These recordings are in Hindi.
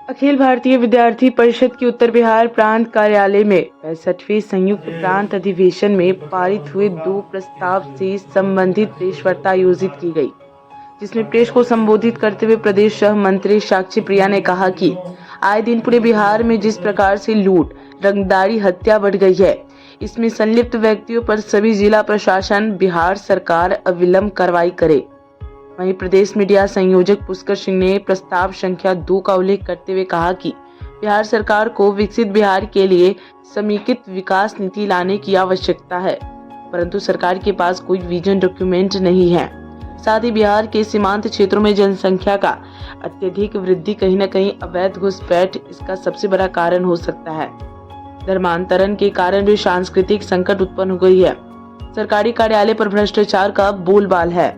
अखिल भारतीय विद्यार्थी परिषद की उत्तर बिहार प्रांत कार्यालय में 65वें संयुक्त प्रांत अधिवेशन में पारित हुए 2 प्रस्ताव से संबंधित प्रेस वार्ता आयोजित की गई, जिसमें प्रेस को संबोधित करते हुए प्रदेश सह मंत्री साक्षी प्रिया ने कहा कि आए दिन पूरे बिहार में जिस प्रकार से लूट, रंगदारी, हत्या बढ़ गई है, इसमें संलिप्त व्यक्तियों पर सभी जिला प्रशासन, बिहार सरकार अविलंब कार्रवाई करे। वहीं प्रदेश मीडिया संयोजक पुष्कर सिंह ने प्रस्ताव संख्या 2 का उल्लेख करते हुए कहा कि बिहार सरकार को विकसित बिहार के लिए समेकित विकास नीति लाने की आवश्यकता है, परंतु सरकार के पास कोई विजन डॉक्यूमेंट नहीं है। साथ ही बिहार के सीमांत क्षेत्रों में जनसंख्या का अत्यधिक वृद्धि कहीं न कहीं अवैध घुसपैठ इसका सबसे बड़ा कारण हो सकता है। धर्मांतरण के कारण भी सांस्कृतिक संकट उत्पन्न हो गई है। सरकारी कार्यालय पर भ्रष्टाचार का बोलबाल है।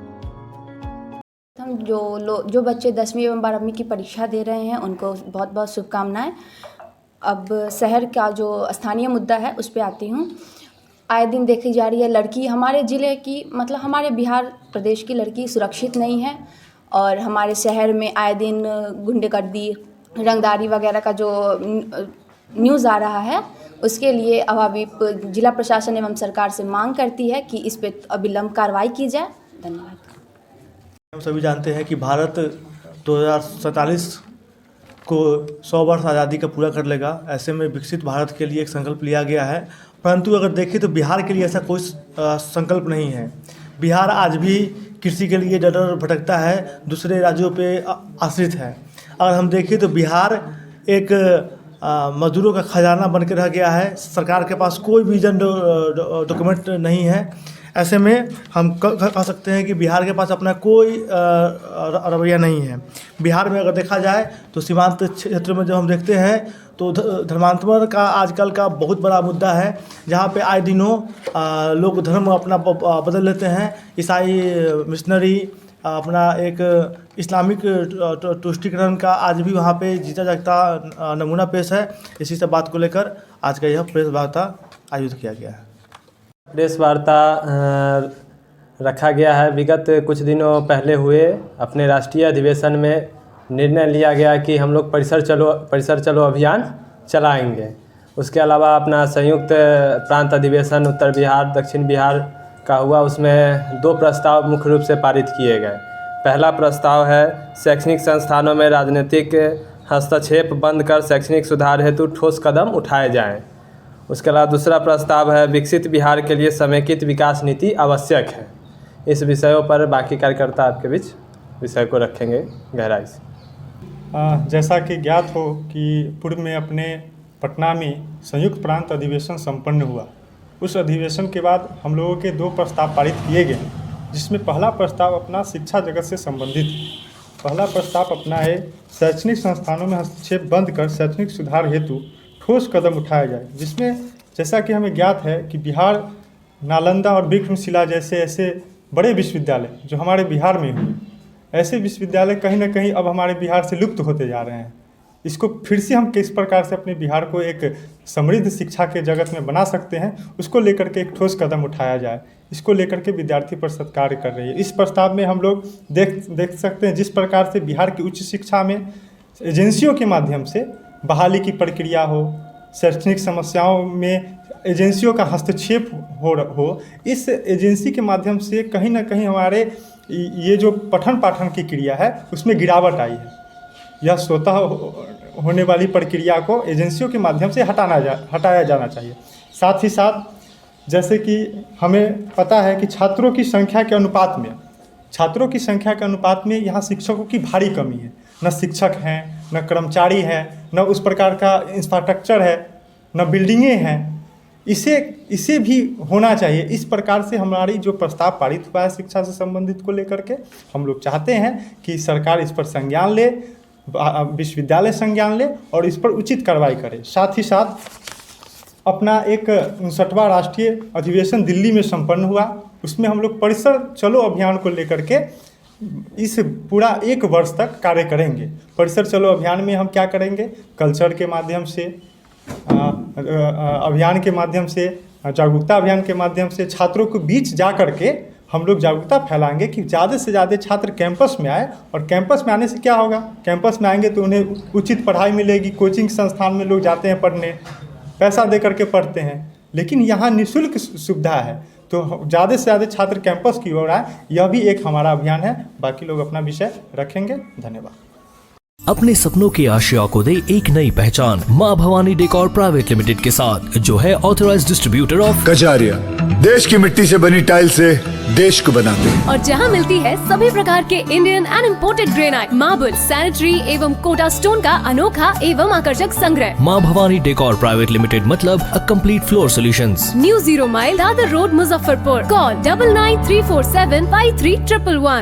हम जो बच्चे 10वीं एवं 12वीं की परीक्षा दे रहे हैं उनको बहुत बहुत शुभकामनाएं। अब शहर का जो स्थानीय मुद्दा है उस पर आती हूँ। आए दिन देखी जा रही है लड़की हमारे ज़िले की, मतलब हमारे बिहार प्रदेश की लड़की सुरक्षित नहीं है और हमारे शहर में आए दिन गुंडागर्दी, रंगदारी वगैरह का जो न्यूज़ आ रहा है, उसके लिए अभावी जिला प्रशासन एवं सरकार से मांग करती है कि इस पर अविलंब कार्रवाई की जाए। धन्यवाद। हम सभी जानते हैं कि भारत 2047 को 100 वर्ष आज़ादी का पूरा कर लेगा। ऐसे में विकसित भारत के लिए एक संकल्प लिया गया है, परंतु अगर देखें तो बिहार के लिए ऐसा कोई संकल्प नहीं है। बिहार आज भी कृषि के लिए डर भटकता है, दूसरे राज्यों पे आश्रित है। अगर हम देखें तो बिहार एक मजदूरों का खजाना बनकर रह गया है। सरकार के पास कोई विजन डॉक्यूमेंट नहीं है। ऐसे में हम कह सकते हैं कि बिहार के पास अपना कोई रवैया नहीं है। बिहार में अगर देखा जाए तो सीमांत क्षेत्र में जो हम देखते हैं तो धर्मांतरण का आजकल का बहुत बड़ा मुद्दा है, जहाँ पे आए दिनों लोग धर्म अपना बदल लेते हैं। ईसाई मिशनरी अपना एक इस्लामिक तुष्टीकरण का आज भी वहाँ पे जीता जागता नमूना पेश है। इसी सब बात को लेकर आज का यह प्रेस वार्ता आयोजित किया गया है। प्रेस वार्ता रखा गया है। विगत कुछ दिनों पहले हुए अपने राष्ट्रीय अधिवेशन में निर्णय लिया गया कि हम लोग परिसर चलो अभियान चलाएंगे। उसके अलावा अपना संयुक्त प्रांत अधिवेशन उत्तर बिहार दक्षिण बिहार का हुआ, उसमें 2 प्रस्ताव मुख्य रूप से पारित किए गए। पहला प्रस्ताव है शैक्षणिक संस्थानों में राजनीतिक हस्तक्षेप बंद कर शैक्षणिक सुधार हेतु ठोस कदम उठाए जाएं। उसके अलावा दूसरा प्रस्ताव है विकसित बिहार के लिए समेकित विकास नीति आवश्यक है। इस विषयों पर बाकी कार्यकर्ता आपके बीच विषय को रखेंगे गहराई से। जैसा कि ज्ञात हो कि पूर्व में अपने पटना में संयुक्त प्रांत अधिवेशन संपन्न हुआ। उस अधिवेशन के बाद हम लोगों के 2 प्रस्ताव पारित किए गए, जिसमें पहला प्रस्ताव अपना शिक्षा जगत से संबंधित है। पहला प्रस्ताव अपना है शैक्षणिक संस्थानों में हस्तक्षेप बंद कर शैक्षणिक सुधार हेतु ठोस कदम उठाया जाए, जिसमें जैसा कि हमें ज्ञात है कि बिहार नालंदा और विक्रमशिला जैसे ऐसे बड़े विश्वविद्यालय जो हमारे बिहार में हुए, ऐसे विश्वविद्यालय कहीं ना कहीं अब हमारे बिहार से लुप्त होते जा रहे हैं। इसको फिर से हम किस प्रकार से अपने बिहार को एक समृद्ध शिक्षा के जगत में बना सकते हैं, उसको लेकर के एक ठोस कदम उठाया जाए। इसको लेकर के विद्यार्थी परिषद कार्य कर रही है। इस प्रस्ताव में हम लोग देख सकते हैं जिस प्रकार से बिहार की उच्च शिक्षा में एजेंसियों के माध्यम से बहाली की प्रक्रिया हो, शैक्षणिक समस्याओं में एजेंसियों का हस्तक्षेप हो, इस एजेंसी के माध्यम से कहीं ना कहीं हमारे ये जो पठन पाठन की क्रिया है उसमें गिरावट आई है। यह स्वतः होने वाली प्रक्रिया को एजेंसियों के माध्यम से हटाया जाना चाहिए। साथ ही साथ जैसे कि हमें पता है कि छात्रों की संख्या के अनुपात में यहाँ शिक्षकों की भारी कमी है। न शिक्षक हैं, न कर्मचारी हैं, न उस प्रकार का इंफ्रास्ट्रक्चर है, न बिल्डिंगें हैं। इसे भी होना चाहिए। इस प्रकार से हमारी जो प्रस्ताव पारित हुआ है शिक्षा से संबंधित को लेकर के, हम लोग चाहते हैं कि सरकार इस पर संज्ञान ले, विश्वविद्यालय संज्ञान ले और इस पर उचित कार्रवाई करे। साथ ही साथ अपना एक 59वां राष्ट्रीय अधिवेशन दिल्ली में संपन्न हुआ, उसमें हम लोग परिसर चलो अभियान को लेकर के इस पूरा 1 वर्ष तक कार्य करेंगे। परिसर चलो अभियान में हम क्या करेंगे, कल्चर के माध्यम से, अभियान के माध्यम से, जागरूकता अभियान के माध्यम से छात्रों के बीच जा कर के हम लोग जागरूकता फैलाएंगे कि ज़्यादा से ज़्यादा छात्र कैंपस में आए। और कैंपस में आने से क्या होगा, कैंपस में आएंगे तो उन्हें उचित पढ़ाई मिलेगी। कोचिंग संस्थान में लोग जाते हैं पढ़ने, पैसा दे करके पढ़ते हैं, लेकिन यहाँ निःशुल्क सुविधा है। तो ज़्यादा से ज़्यादा छात्र कैंपस की ओर आए, यह भी एक हमारा अभियान है। बाकी लोग अपना विषय रखेंगे। धन्यवाद। अपने सपनों की आशिया को दे एक नई पहचान माँ भवानी डेकोर प्राइवेट लिमिटेड के साथ, जो है ऑथराइज्ड डिस्ट्रीब्यूटर ऑफ कजारिया। देश की मिट्टी से बनी टाइल से देश को बनाते हैं। और जहां मिलती है सभी प्रकार के Indian and imported granite, marble, sanitary एवं कोटा स्टोन का अनोखा एवं आकर्षक संग्रह। माँ भवानी डेकोर प्राइवेट लिमिटेड मतलब a complete floor solutions. New 0 mile Dadar road, Muzaffarpur. Call 9934753111।